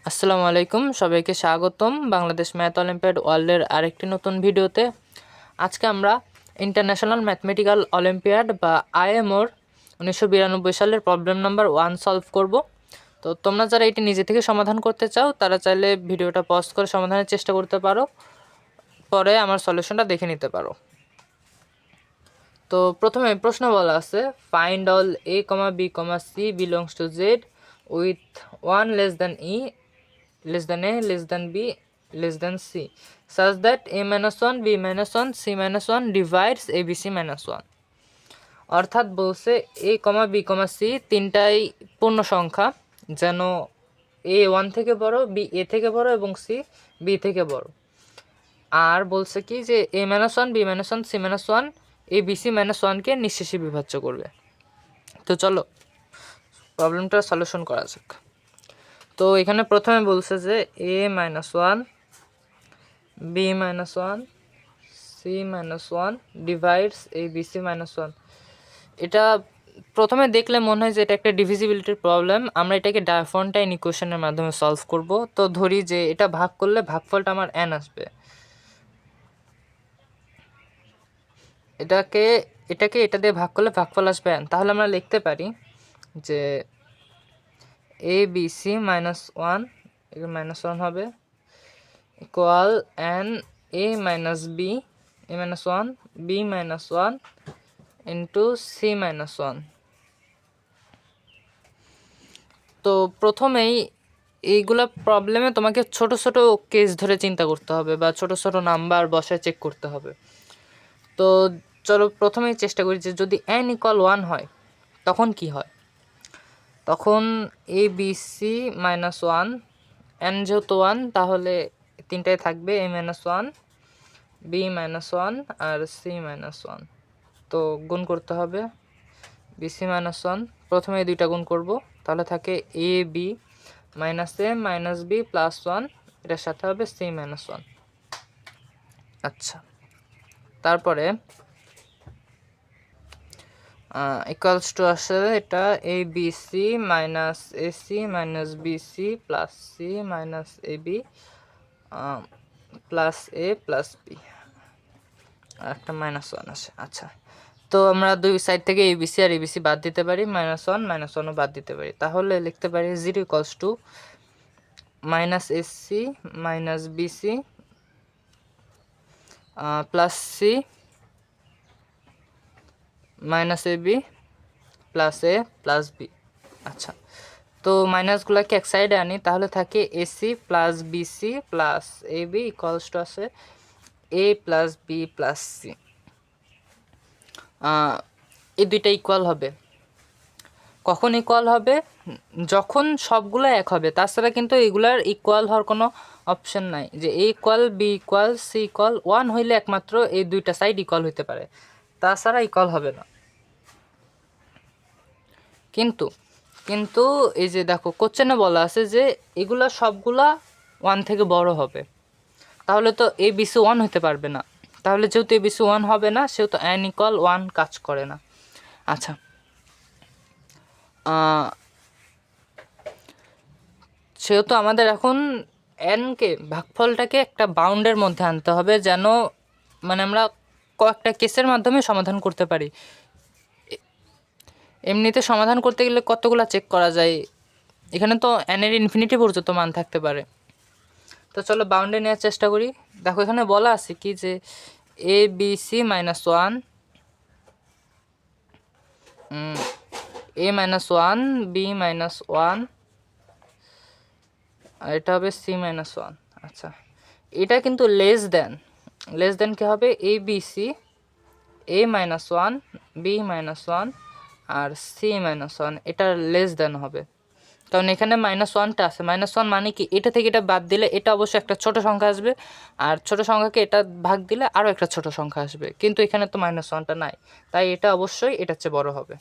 আসসালামু আলাইকুম, সবাইকে স্বাগতম বাংলাদেশ ম্যাথ অলিম্পিয়াড ওয়ার্ল্ডের আরেকটি নতুন ভিডিওতে। আজকে আমরা ইন্টারন্যাশনাল ম্যাথমেটিক্যাল অলিম্পিয়াড বা আইএমওর 1992 সালের প্রবলেম নাম্বার 1 সলভ করব। তো তোমরা যারা এটি নিজে থেকে সমাধান করতে চাও তারা চাইলে ভিডিওটা পজ করে সমাধানের চেষ্টা করতে পারো, পরে আমার সলিউশনটা দেখে নিতে পারো। তো প্রথমে প্রশ্ন বলা আছে, find all a, b, c belongs to z with 1 less than e less than a less than b less than c such that a minus 1 b minus 1 c minus 1 divides abc minus 1। অর্থাৎ বলছে a, b, c তিনটাই পূর্ণ সংখ্যা, যেন a 1 থেকে বড়, b a থেকে বড় এবং c b থেকে বড়। আর বলছে কি যে a minus 1 b minus 1 c minus 1 abc minus 1 কে নিঃশেষে বিভাজ্য করবে। তো চলো প্রবলেমটা সলিউশন করা যাক। তো এখানে প্রথমে বলছে যে a minus 1 b minus 1 c minus 1 divides abc minus 1। এটা প্রথমে দেখলে মনে হয় যে এটা একটা ডিভিজিবিলিটির প্রবলেম। আমরা এটাকে ডায়াফন্টাইন ইকুয়েশনের মাধ্যমে সলভ করব। তো ধরি যে এটা ভাগ করলে ভাগফলটা আমার n আসবে। এটা দিয়ে ভাগ করলে ভাগফল আসবে n। তাহলে আমরা লিখতে পারি যে a b c minus 1 এর মাইনাস 1 হবে equal n a minus b a minus 1 b minus 1 into c minus 1। তো প্রথমেই এইগুলা প্রবলেমে তোমাকে ছোট ছোট কেস ধরে চিন্তা করতে হবে বা ছোট ছোট নাম্বার বসায় চেক করতে হবে। তো চলো প্রথমেই চেষ্টা করি যে যদি n ইকুয়াল 1 হয় তখন কি হয়। তখন a b c minus 1, n যেহেতু 1 তাহলে তিনটাই থাকবে a মাইনাস 1 b মাইনাস 1 আর c মাইনাস 1। তো গুণ করতে হবে bc মাইনাস 1, প্রথমে এই দুইটা গুণ করব, তাহলে থাকে a b minus a minus b plus 1, এটার সাথে হবে c মাইনাস 1। আচ্ছা, তারপরে ইকুয়ালস টু আসে এটা a b c minus a c minus b c plus c minus a b plus a plus b, আর একটা মাইনাস 1 আসে। আচ্ছা, তো আমরা দুই সাইড থেকে এবিসি আর এবিসি বাদ দিতে পারি, মাইনাস 1 ও বাদ দিতে পারি। তাহলে লিখতে পারি 0 equals to minus AC minus BC plus C minus A B plus A plus B. আচ্ছা, তো মাইনাসগুলোকে এক সাইডে আনি, তাহলে থাকে AC plus BC plus A B equals to আছে A plus B plus C. এই দুইটা ইকুয়াল হবে। কখন ইকুয়াল হবে? যখন সবগুলো এক হবে। তাছাড়া কিন্তু এগুলার ইকুয়াল হওয়ার কোনো অপশন নাই, যে a equal b equal c equal 1 হইলে একমাত্র এই দুইটা সাইড ইকুয়াল হইতে পারে, তাছাড়া ইকুয়াল হবে না। কিন্তু কিন্তু এই যে দেখো কোশ্চেনে বলা আছে যে এগুলা সবগুলা 1 থেকে বড় হবে, তাহলে তো এ বিসি 1 হতে পারবে না। তাহলে যেহেতু এ বিসি 1 হবে না, সেহেতু n ইকুয়াল 1 কাজ করে না। আচ্ছা, সেহেতু আমাদের এখন এনকে ভাগফলটাকে একটা বাউন্ডের মধ্যে আনতে হবে, যেন মানে আমরা কয়েকটা কেসের মাধ্যমে সমাধান করতে পারি। এমনিতে সমাধান করতে গেলে কতগুলো চেক করা যায়, এখানে তো এনের ইনফিনিটি পর্যন্ত মান থাকতে পারে। তো চলো বাউন্ডে নেওয়ার চেষ্টা করি। দেখো এখানে বলা আছে কি যে এ বি সি মাইনাস 1 এ মাইনাস 1 বি মাইনাস 1 আর এটা হবে সি মাইনাস 1। আচ্ছা, এটা কিন্তু লেস দেন কি হবে এ বি সি এ মাইনাস 1 বি মাইনাস 1 আর সি মাইনাস 1, এটা লেস দেন হবে, কারণ এখানে মাইনাস 1টা আছে। মাইনাস 1 মানে কি, এটা থেকে এটা বাদ দিলে এটা অবশ্যই একটা ছোট সংখ্যা আসবে, আর ছোট সংখ্যাকে এটা ভাগ দিলে আরও একটা ছোট সংখ্যা আসবে, কিন্তু এখানে তো মাইনাস 1টা নাই, তাই এটা অবশ্যই এটার চেয়ে বড় হবে।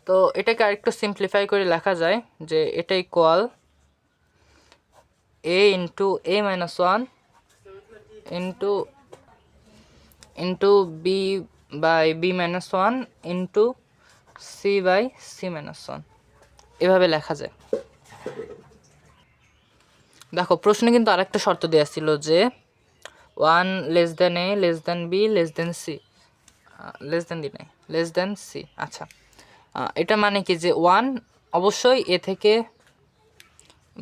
তো এটাকে আরেকটু সিম্পলিফাই করে লেখা যায় যে এটা equal a into a minus 1 into B by B minus 1 into C by C minus 1, এভাবে লেখা যায়। দেখো প্রশ্নে কিন্তু আরেকটা শর্ত দেওয়া ছিল যে 1 less than a less than b less than c, less than d নাই, লেস দেন সি। আচ্ছা, এটা মানে কি যে 1 অবশ্যই এ থেকে,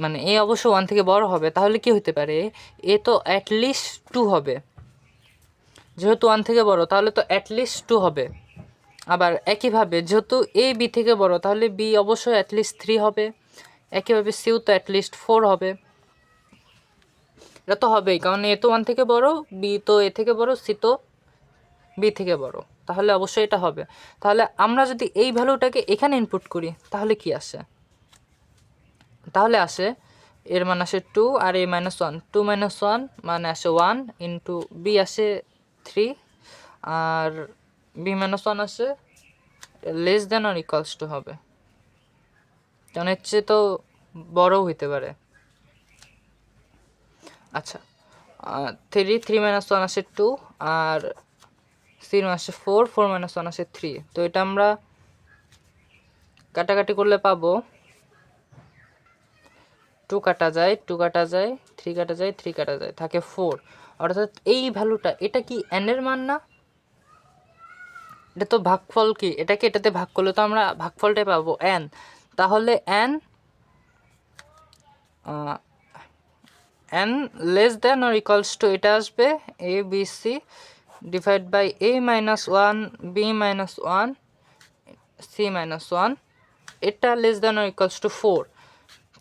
মানে এ অবশ্য 1 থেকে বড় হবে, তাহলে কি হতে পারে, এ তো অ্যাটলিস্ট 2 হবে, যেহেতু 1 থেকে বড় তাহলে তো অ্যাটলিস্ট 2 হবে। আবার একইভাবে যেহেতু এ বি থেকে বড় তাহলে বি অবশ্যই অ্যাটলিস্ট 3 হবে, একইভাবে সিও তো অ্যাটলিস্ট 4 হবে। এটা তো হবেই, কারণ এ তো 1 থেকে বড়, বি তো এ থেকে বড়, সি তো বি থেকে বড়, তাহলে অবশ্যই এটা হবে। তাহলে আমরা যদি এই ভ্যালুটাকে এখানে ইনপুট করি তাহলে কি আসে, তাহলে আসে এর মান আসে 2 আর এ -1, 2 - 1 মানে আসে 1 ইন্টু বি আসে 3 আর বি -1 আসে less than or equals to হবে, কারণ এর চেয়ে তো বড়ও হইতে পারে। আচ্ছা, 3 -1 আসে 2 আর 3 আসে 4, 4 - 1 আসে 3। তো এটা আমরা কাটাকাটি করলে পাবো 2 কাটা যায়, 2 কাটা যায়, 3 কাটা যায়, 3 কাটা যায়, থাকে 4। অর্থাৎ এই ভ্যালুটা, এটা কি n এর মান না? এটা তো ভাগফল, কি এটাকে এটাতে ভাগ করলে তো আমরা ভাগফলটাই পাবো n। তাহলে n n less than or equals to এটা আসবে a b c divide by a -1 b -1 c -1, এটা less than or equals to 4।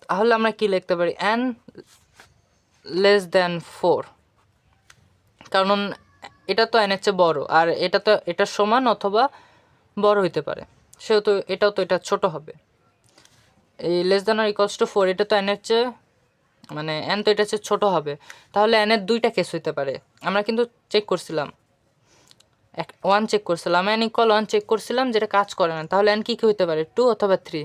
তাহলে আমরা কি লিখতে পারি, n লেস দেন 4, কারণ এটা তো n এর চেয়ে বড় আর এটা তো এটার সমান অথবা বড় হইতে পারে, সেহেতু এটাও তো এটা ছোট হবে। এই less than or equals to 4, এটা তো n এর চেয়ে, মানে n তো এটার চেয়ে ছোট হবে, তাহলে n এর দুইটা কেস হইতে পারে। আমরা কিন্তু চেক করছিলাম, 1 চেক করছিলাম, n ইকুয়াল 1 চেক করছিলাম, যেটা কাজ করে না। তাহলে n কি কি হইতে পারে, 2 অথবা 3,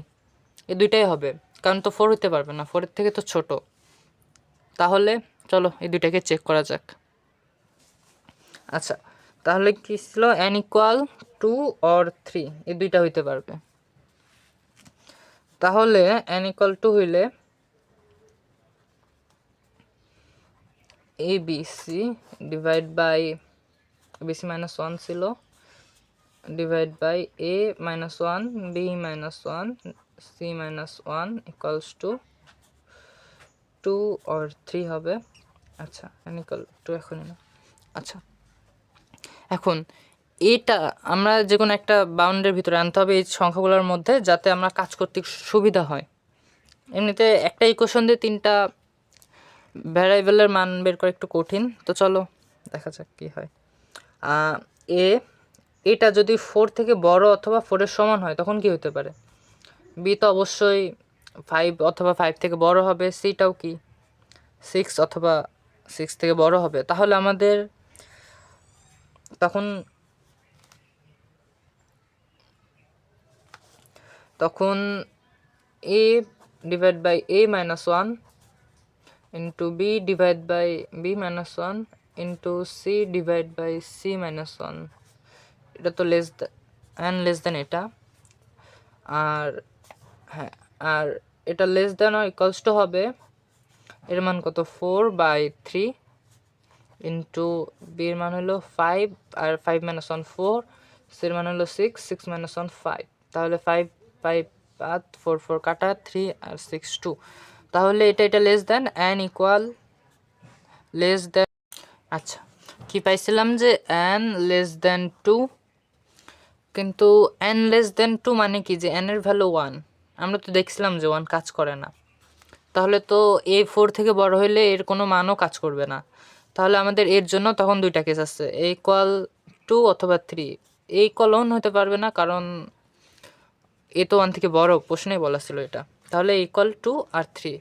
এই দুইটাই হবে, কারণ তো 4 হইতে পারবে না, 4 এর থেকে তো ছোট। তাহলে চলো এই দুইটাকে চেক করা যাক। আচ্ছা, তাহলে কি ছিল, n ইকুয়াল 2 অর 3, এই দুইটা হইতে পারবে। তাহলে n ইকুয়াল 2 হইলে a b c divide by bc -1 ছিল, divide by a -1 b -1 c -1 equals to 2 or 3 হবে। আচ্ছা, n ইকুয়াল 2 এখনই না। আচ্ছা, এখন এটা আমরা যে কোনো একটা বাউন্ডের ভিতরে আনতে হবে এই সংখ্যাগুলোর মধ্যে, যাতে আমরা কাজ করতে সুবিধা হয়। এমনিতে একটা ইকুয়েশন দিয়ে 3টা ভ্যারিয়েবলের মান বের করা একটু কঠিন, তো চলো দেখা যাক কী হয়। এটা যদি 4 থেকে বড় অথবা 4 এর সমান হয় তখন কি হতে পারে, বি তো অবশ্যই 5 অথবা 5 থেকে বড় হবে, সিটাও কি 6 অথবা 6 থেকে বড় হবে। তাহলে আমাদের তখন a divide by a -1 into B divide by b -1 into C divide by c -1, এটা তো লেস দেন এটা, আর হ্যাঁ, আর এটা less than or equals to হবে, এর মান কত, 4/3 ইন্টু বির মান হলো 5 আর 5 -1 4, সির মান হলো 6, 6 -1 5, তাহলে 5 5 5 4 4 কাটা 3 আর 6 2। তাহলে এটা লেস দেন n ইকুয়াল লেস দেন, আচ্ছা কি পাইছিলাম যে n লেস দেন 2, কিন্তু n লেস দেন 2 মানে কি যে n এর ভ্যালু 1, আমরা তো দেখছিলাম যে 1 কাজ করে না। তাহলে তো এ 4 থেকে বড় হইলে এর কোনো মানও কাজ করবে না। তাহলে আমাদের এর জন্য তখন দুইটা কেস আছে, এ ইকুয়াল 2 অথবা 3। এ ইকুয়াল 1 হতে পারবে না, কারণ এ তো 1 থেকে বড়, প্রশ্নেই বলা ছিল এটা। তাহলে ইকুয়াল 2 আর 3।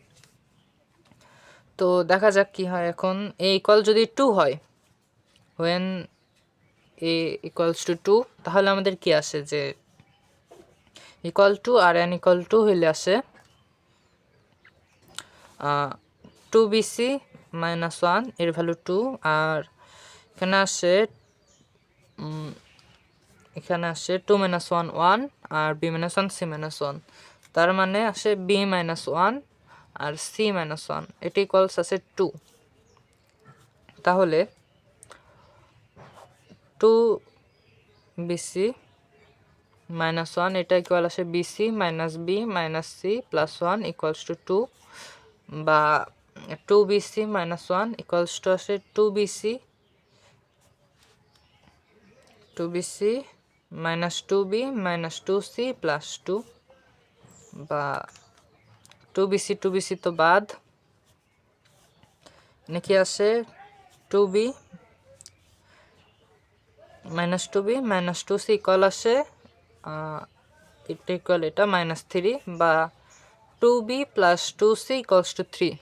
তো দেখা যাক কি হয় এখন। এ ইকুয়াল যদি 2 হয়, when a equals to 2, তাহলে আমাদের কি আসে যে ইকুয়াল টু আর n ইকুয়াল টু হইলে আসে 2bc -1, এর ভ্যালু 2, আর এখানে আসে 2 -1 1 আর b -1 c -1, তার মানে আসে b -1 আর সি মাইনাস ওয়ান, এটা ইকুয়ালস আছে 2। তাহলে 2 বিসি মাইনাস ওয়ান, এটা ইকুয়াল আসে BC minus B minus C plus one equals to 2, বা 2 BC minus one equals to আসে 2 BC minus 2b minus 2c plus 2, বা 2 বিসি তো বাদ, নাকি আসে 2b minus 2b minus 2c equal আসে এটা ইকুয়াল এটা মাইনাস 3, বা 2b plus 2c equals to 3।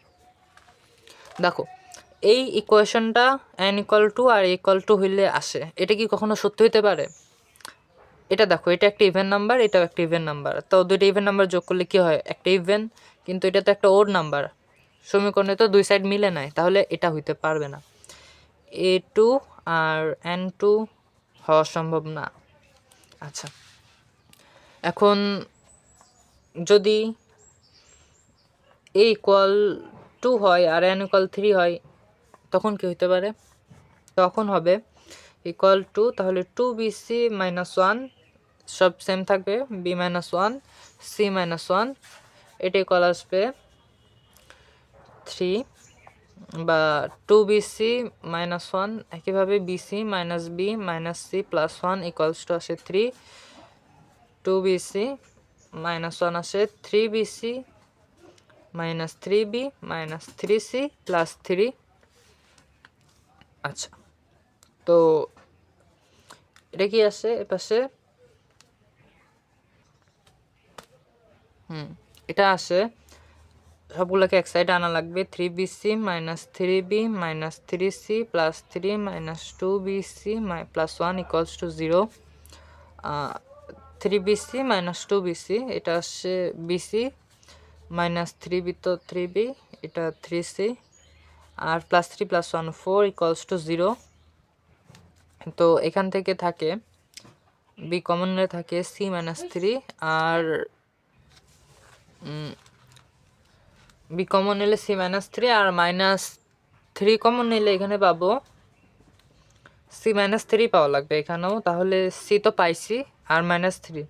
দেখো এই ইকুয়েশনটা n ইকুয়াল টু আর ইকুয়াল টু হইলে আসে, এটা কি কখনো সত্য হইতে পারে? এটা দেখো, এটা একটা ইভেন নাম্বার, এটাও একটা ইভেন নাম্বার, তো দুইটা ইভেন নাম্বার যোগ করলে কি হয়? একটা ইভেন, কিন্তু এটা তো একটা ওড নাম্বার, সমীকরণে তো দুই সাইড মিলে নাই, তাহলে এটা হইতে পারবে না। a2 আর n2 হওয়া সম্ভব না। আচ্ছা, এখন যদি a ইকুয়াল 2 হয় আর n ইকুয়াল 3 হয়, তখন কি হইতে পারে? তখন হবে ইকুয়াল টু, তাহলে 2 বিসি মাইনাস ওয়ান সব সেম থাকবে, B minus one C minus one, এটা ইকুয়াল আসবে 3, বা 2 বিসি মাইনাস ওয়ান একইভাবে BC minus B minus C plus one equals to আসে 3, 2 বিসি মাইনাস ওয়ান আসে 3 BC minus 3b minus 3c plus 3। আচ্ছা, তো এটা কি আসে এপাশে? এটা আসে, সবগুলোকে এক সাইডে আনা লাগবে, 3 BC minus 3b minus 3c plus 3 minus 2 BC plus 1 equals to 0। 3 BC minus 2 BC, এটা আসছে বিসি মাইনাস 3b তো 3b, এটা 3c, আর প্লাস 3 প্লাস 1 4 ইকুয়ালস টু 0। তো এখান থেকে থাকে বি কমন নিলে থাকে সি মাইনাস 3, আর বি কমন নিলে সি মাইনাস 3, আর মাইনাস 3 কমন নিলে এখানে পাবো সি মাইনাস 3 পাওয়া লাগবে এখানেও, তাহলে সি তো পাইছি আর মাইনাস 3,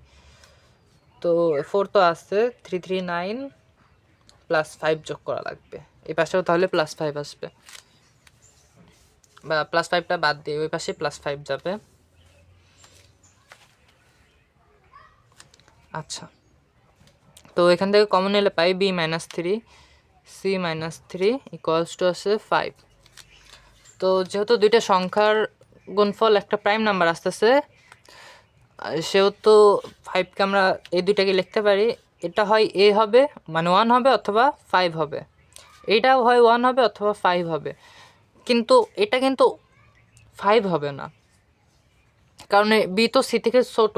তো 4 তো আছে, 3 3 9 প্লাস 5 যোগ করা লাগবে এই পাশেও, তাহলে প্লাস 5 আসবে, বা প্লাস 5টা বাদ দিয়ে ওই পাশে প্লাস 5 যাবে। আচ্ছা, তো এখান থেকে কমন নিলে পাই b minus 3 c minus 3 equals to আছে 5। তো যেহেতু দুইটা সংখ্যার গুণফল একটা প্রাইম নাম্বার আসতেছে, সেহেতু 5কে আমরা এই দুইটাকে লিখতে পারি, এটা হয় এ হবে মানে 1 হবে অথবা 5 হবে, এটাও হয় 1 হবে অথবা 5 হবে, কিন্তু এটা কিন্তু 5 হবে না, কারণ বি তো সি থেকে ছোট,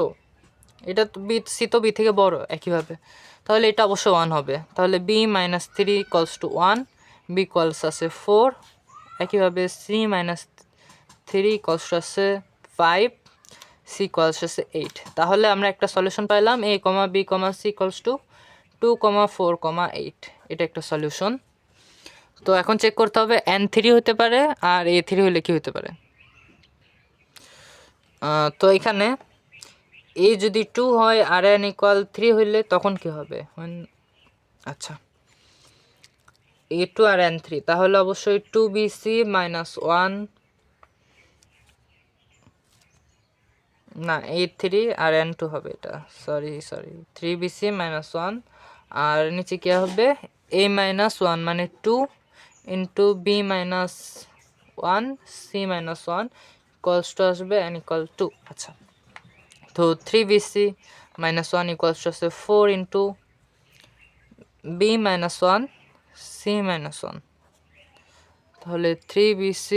এটা তো বি, সি তো বি থেকে বড় একইভাবে, তাহলে এটা অবশ্য 1 হবে, তাহলে B minus 3 equals to 1, B equals আছে 4, একইভাবে সি মাইনাস 3 ইকুয়ালস টু আছে 5, সি ইকুয়ালস আছে 8। তাহলে আমরা একটা সলিউশন পাইলাম, a comma B comma C equals to 2, 4, 8, এটা একটা সলিউশন। তো এখন চেক করতে হবে n3 হতে পারে আর a3 হলে কি হতে পারে। তো এখানে a যদি 2 হয় আর n ইকুয়াল 3 হইলে তখন কি হবে? আচ্ছা, a2 আর n3, তাহলে অবশ্যই 2bc মাইনাস 1, না a3 আর n2 হবে, এটা সরি 3bc মাইনাস 1, আর নিচে কি হবে a মাইনাস 1 মানে 2 into b minus 1 c minus 1 equals two আসবে n ইকুয়াল 2। আচ্ছা, তো 3bc মাইনাস 1 ইকুয়ালস টু আসে 4 into b minus 1 c minus 1, তাহলে 3bc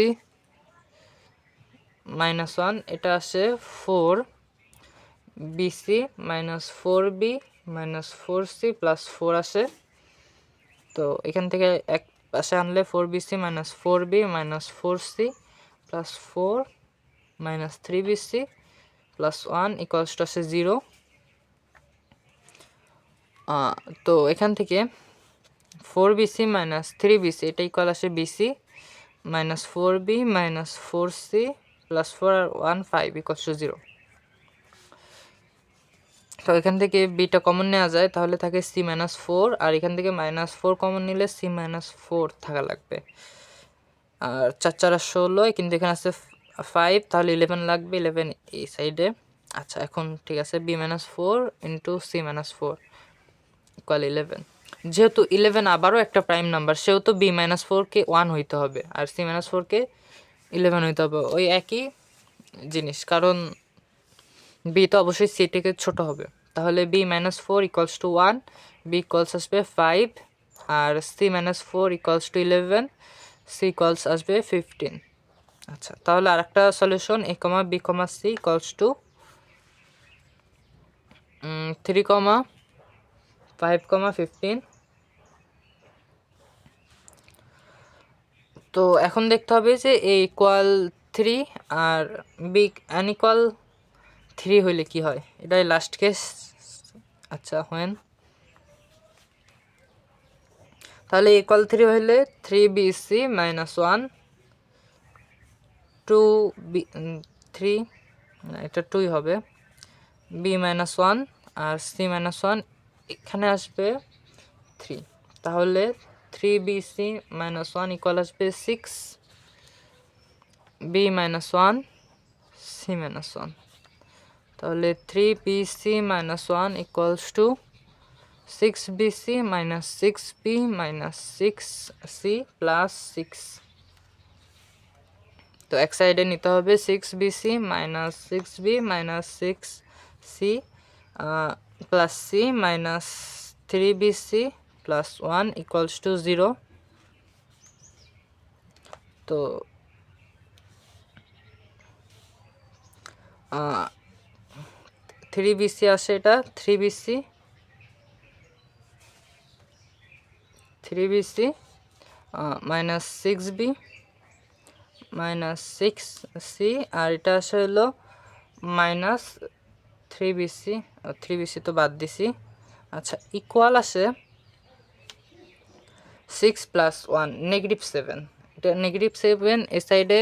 মাইনাস 1 এটা আসে 4bc minus 4b minus 4c plus 4 আসে, তো এখান থেকে এক পাশে আনলে 4bc minus 4b minus 4c plus 4 minus 3bc plus 1 equals to আসে 0। তো এখান থেকে 4bc মাইনাস 3bc, এটা ইকুয়াল আসে bc minus 4b minus 4c plus 4 আর 1 5 ইকুয়াল টু 0। তো এখান থেকে বিটা কমন নেওয়া যায়, তাহলে থাকে c মাইনাস 4, আর এখান থেকে মাইনাস 4 কমন নিলে c মাইনাস 4 থাকা লাগবে। আর 4 4 16, কিন্তু এখানে আছে 5, তাহলে 11 লাগবে, 11 এই সাইডে। আচ্ছা, এখন ঠিক আছে, b minus 4 into c minus 4 equal 11। যেহেতু 11 আবারও একটা প্রাইম নাম্বার, সেহেতু b মাইনাস 4কে 1 হইতে হবে, আর c মাইনাস 4কে 11 হইতে হবে, ওই একই জিনিস, কারণ b তো অবশ্যই c থেকে ছোট হবে। তাহলে b minus 4 equals to 1, b equals আসবে 5, আর c minus 4 equals to 11, c equals আসবে 15। আচ্ছা, তাহলে আরেকটা solution a, b, c equals to 3, 5, 15। তো এখন দেখতে হবে যে a ইকুয়াল 3 আর b আনইকুয়াল 3 হইলে কি হয়, এটাই লাস্ট কেস। আচ্ছা, হোয়েন তাহলে ইকুয়াল 3 হইলে 3bc মাইনাস 1 2b 3, এটা 2ই হবে, b মাইনাস 1 আর c মাইনাস 1 এখানে আসবে 3, তাহলে 3bc মাইনাস 1 ইকুয়াল আসবে 6, b মাইনাস 1 c মাইনাস 1, তাহলে 3bc minus 1 equals two 6bc minus 6b minus 6c plus 6। তো এক সাইডে নিতে হবে 6bc minus 6b minus 6c plus c minus 3bc plus 1 equals to 0। তো 3bc আসে, এটা 3bc minus 6b minus 6c, আর এটা আসে হলো মাইনাস 3bc তো বাদ দিছি। আচ্ছা, ইকুয়াল আসে 6 প্লাস 1 নেগেটিভ 7, এটা নেগেটিভ 7 এই সাইডে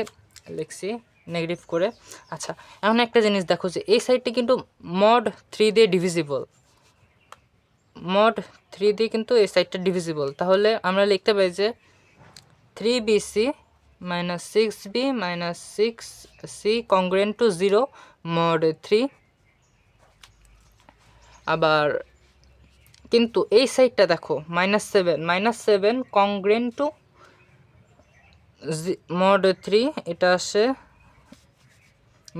লিখছি নেগেটিভ করে। আচ্ছা, এখন একটা জিনিস দেখো যে এই সাইডটি কিন্তু মড 3 দিয়ে ডিভিজিবল, মড 3 দিয়ে কিন্তু এই সাইডটা ডিভিজিবল, তাহলে আমরা লিখতে পারি যে 3bc minus 6b minus 6c congruent to 0 mod 3। আবার কিন্তু এই সাইডটা দেখো মাইনাস 7 কংগ্রেন্ট টু মড 3, এটা আসে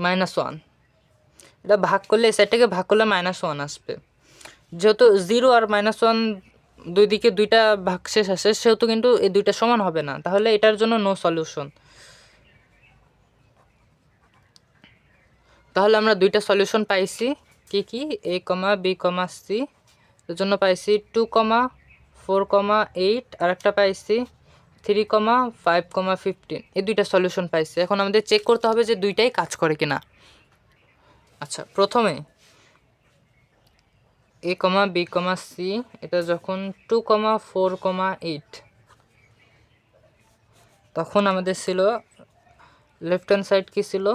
-1, এটা ভাগ করলে এই সাইডটাকে ভাগ করলে -1 আসবে। যেহেতু 0 আর -1 দুই দিকে দুইটা ভাগশেষ আসে, সেহেতু কিন্তু এই দুইটা সমান হবে না, তাহলে এটার জন্য নো সলিউশন। তাহলে আমরা দুইটা সলিউশন পাইছি, কি কি, a, b, c, এর জন্য পাইছি 2, 4, 8, আর একটা পাইছি 3, 5, 15, এই দুইটা সলিউশন পাইছি। এখন আমাদের চেক করতে হবে যে দুইটাই কাজ করে কিনা। আচ্ছা, প্রথমে a, b, c, এটা যখন 2, 4, 8, তখন আমাদের ছিল লেফট হ্যান্ড সাইড কি ছিল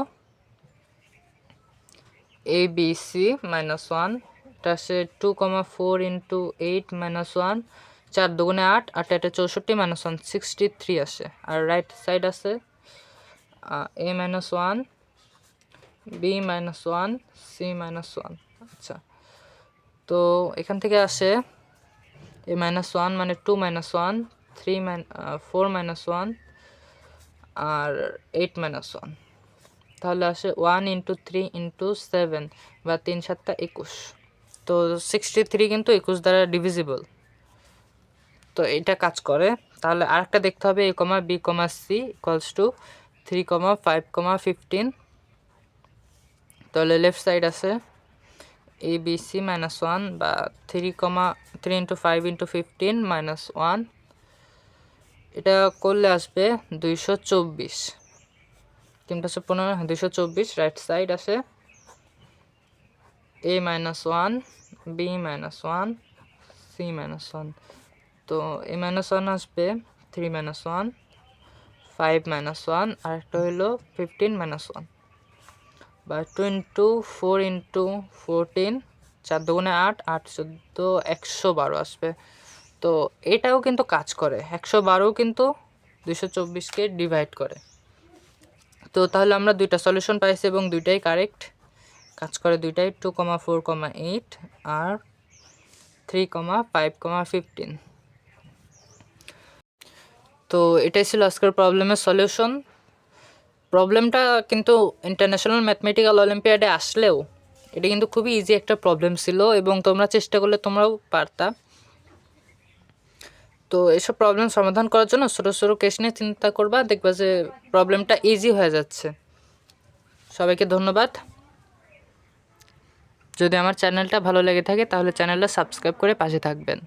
abc মাইনাস 1, এটা আসে 2, 4 ইন্টু 8 মাইনাস 1, 4 দুগুণে 8, 8 এটা 64 মাইনাস 1 63 আসে। আর রাইট সাইড আছে a minus 1 b minus 1 c minus 1। আচ্ছা, তো এখান থেকে আসে a মাইনাস 1 মানে 2 মাইনাস 1, 4 মাইনাস 1 আর 8 মাইনাস 1, তাহলে আসে 1 ইন্টু 3 ইন্টু 7 বা 3 7 21। তো 63 কিন্তু 21 দ্বারা ডিভিজিবল, তো এটা কাজ করে। তাহলে আরেকটা দেখতে হবে a, b, c equals to 3, 5, 15। তাহলে লেফট সাইড আছে abc মাইনাস 1 বা 3 ইন্টু 5 ইন্টু 15 মাইনাস 1, এটা করলে আসবে 224, 3 224। রাইট সাইড আসে a minus 1 b minus 1 c minus 1, তো a মাইনাস ওয়ান আসবে 3 মাইনাস ওয়ান, 5 মাইনাস ওয়ান, আর একটা হইলো 15 মাইনাস ওয়ান, বা 2 ইন্টু 4 ইন্টু 14, 4 দুগুণে 8, 8 14, 112 আসবে। তো এটাও কিন্তু কাজ করে, 112 কিন্তু 224কে ডিভাইড করে। তো তাহলে আমরা দুইটা সলিউশন পাইছি এবং দুইটাই কারেক্ট, কাজ করে দুইটাই, 2,4,8 আর 3,5,15। তো এটাই ছিল আজকের প্রবলেমের সলিউশন। প্রবলেমটা কিন্তু ইন্টারন্যাশনাল ম্যাথমেটিক্যাল অলিম্পিয়াডে আসলেও এটা কিন্তু খুবই ইজি একটা প্রবলেম ছিল এবং তোমরা চেষ্টা করলে তোমরাও পারতা। তো এসব প্রবলেম সমাধান করার জন্য ছোটো ছোটো কেস নিয়ে চিন্তা করবা, দেখবা যে প্রবলেমটা ইজি হয়ে যাচ্ছে। সবাইকে ধন্যবাদ। যদি আমার চ্যানেলটা ভালো লেগে থাকে তাহলে চ্যানেলটা সাবস্ক্রাইব করে পাশে থাকবেন।